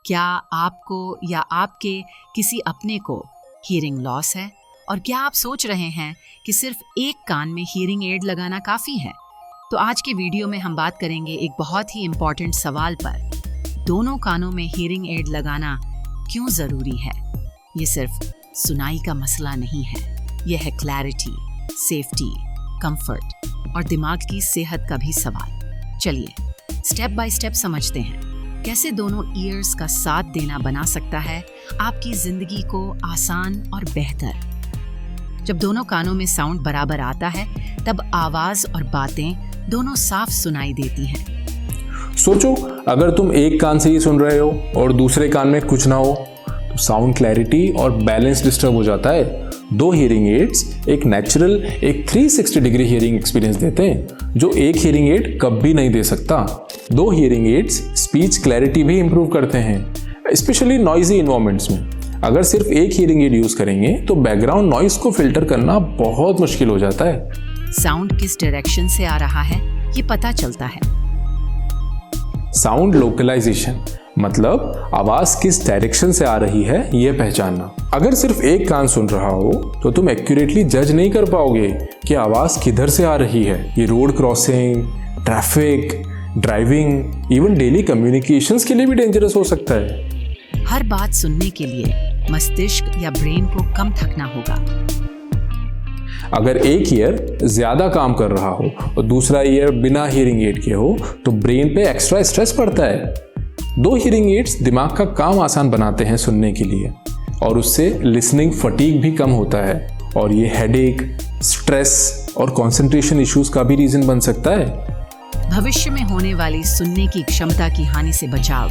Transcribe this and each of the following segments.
क्या आपको या आपके किसी अपने को हियरिंग लॉस है? और क्या आप सोच रहे हैं कि सिर्फ एक कान में हियरिंग एड लगाना काफ़ी है? तो आज के वीडियो में हम बात करेंगे एक बहुत ही इम्पॉर्टेंट सवाल पर। दोनों कानों में हियरिंग एड लगाना क्यों ज़रूरी है? ये सिर्फ सुनाई का मसला नहीं है, यह है क्लैरिटी, सेफ्टी, कंफर्ट और दिमाग की सेहत का भी सवाल। चलिए स्टेप बाय स्टेप समझते हैं कैसे दोनों ईयर्स का साथ देना बना सकता है आपकी जिंदगी को आसान और बेहतर। जब दोनों कानों में साउंड बराबर आता है तब आवाज और बातें दोनों साफ सुनाई देती हैं। सोचो, अगर तुम एक कान से ही सुन रहे हो और दूसरे कान में कुछ ना हो तो साउंड क्लैरिटी और बैलेंस डिस्टर्ब हो जाता है। दो हियरिंग एड्स एक नेचुरल, एक 360 डिग्री हियरिंग एक्सपीरियंस देते हैं जो एक हियरिंग एड कभी नहीं दे सकता। दो हियरिंग एड्स स्पीच क्लैरिटी भी इंप्रूव करते हैं, स्पेशली नॉइजी इन्वायरमेंट्स में। अगर सिर्फ एक हियरिंग एड यूज करेंगे तो बैकग्राउंड नॉइस को फिल्टर करना बहुत मुश्किल हो जाता है। साउंड किस डायरेक्शन से आ रहा है ये पता चलता है। साउंड लोकलाइजेशन मतलब आवाज किस डायरेक्शन से आ रही है ये पहचानना। अगर सिर्फ एक कान सुन रहा हो तो तुम एक्यूरेटली जज नहीं कर पाओगे कि आवाज किधर से आ रही है। ये road crossing, traffic, driving, even daily communications के लिए भी डेंजरस हो सकता है। हर बात सुनने के लिए मस्तिष्क या ब्रेन को कम थकना होगा। अगर एक ईयर ज्यादा काम कर रहा हो और दूसरा ईयर बिना हियरिंग एड के हो तो ब्रेन पे एक्स्ट्रा स्ट्रेस पड़ता है। दो हियरिंग एड्स दिमाग का काम आसान बनाते हैं सुनने के लिए और उससे लिसनिंग फटीग भी कम होता है और ये हेडेक, स्ट्रेस और कंसंट्रेशन इश्यूज का भी रीजन बन सकता है। भविष्य में होने वाली सुनने की क्षमता की हानि से बचाव।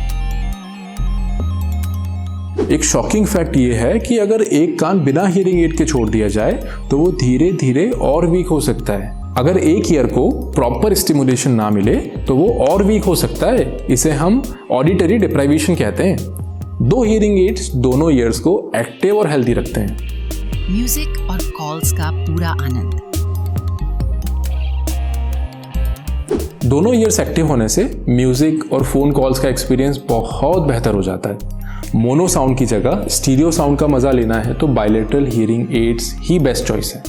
एक शॉकिंग फैक्ट ये है कि अगर एक कान बिना हियरिंग एड के छोड़ दिया जाए तो वो धीरे धीरे और वीक हो सकता है। अगर एक ईयर को प्रॉपर स्टिमुलेशन ना मिले तो वो और वीक हो सकता है। इसे हम ऑडिटरी डिप्राइवेशन कहते हैं। दो हियरिंग एड्स दोनों ईयर्स को एक्टिव और हेल्दी रखते हैं। म्यूजिक और कॉल्स का पूरा आनंद। दोनों ईयर्स एक्टिव होने से म्यूजिक और फोन कॉल्स का एक्सपीरियंस बहुत बेहतर हो जाता है। मोनो साउंड की जगह स्टीरियो साउंड का मजा लेना है तो बायलैटरल हियरिंग एड्स ही बेस्ट चॉइस है।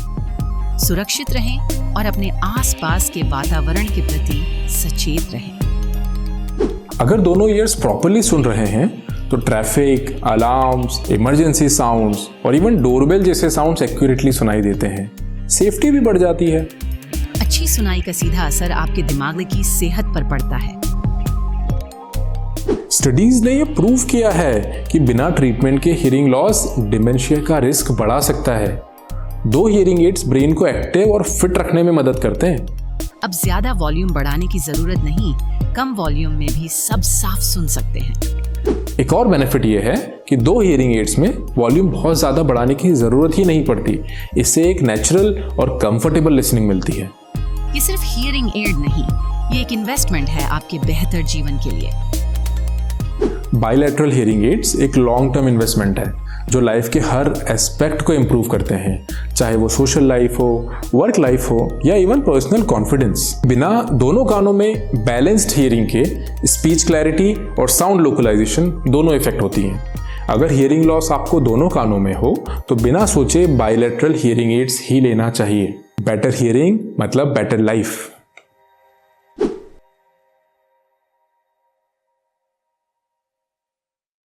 सुरक्षित रहें और अपने आसपास के वातावरण के प्रति सचेत रहें। अगर दोनों ईयर्स प्रॉपर्ली सुन रहे हैं तो ट्रैफिक, अलार्म्स, इमरजेंसी साउंड्स और इवन डोरबेल जैसे साउंड्स एक्यूरेटली सुनाई देते हैं। सेफ्टी भी बढ़ जाती है। अच्छी सुनाई का सीधा असर आपके दिमाग की सेहत पर पड़ता है। स्टडीज ने यह प्रूव किया है कि बिना ट्रीटमेंट के हियरिंग लॉस डिमेंशिया का रिस्क बढ़ा सकता है। दो हियरिंग एड्स ब्रेन को एक्टिव और फिट रखने में मदद करते हैं। अब ज्यादा वॉल्यूम बढ़ाने की जरूरत नहीं, कम वॉल्यूम में भी सब साफ सुन सकते हैं। एक और बेनिफिट ये है कि दो हियरिंग एड्स में वॉल्यूम बहुत ज्यादा बढ़ाने की जरूरत ही नहीं पड़ती। इससे एक नेचुरल और कंफर्टेबल लिसनिंग मिलती है। ये सिर्फ हियरिंग एड नहीं, ये एक इन्वेस्टमेंट है आपके बेहतर जीवन के लिए। बायलैटरल हियरिंग एड्स एक लॉन्ग टर्म इन्वेस्टमेंट है जो लाइफ के हर एस्पेक्ट को इंप्रूव करते हैं, चाहे वो सोशल लाइफ हो, वर्क लाइफ हो या इवन पर्सनल कॉन्फिडेंस। बिना दोनों कानों में बैलेंस्ड हियरिंग के स्पीच क्लैरिटी और साउंड लोकलाइजेशन दोनों इफेक्ट होती हैं। अगर हियरिंग लॉस आपको दोनों कानों में हो तो बिना सोचे बायलैटरल हियरिंग एड्स ही लेना चाहिए। बेटर हियरिंग मतलब बेटर लाइफ।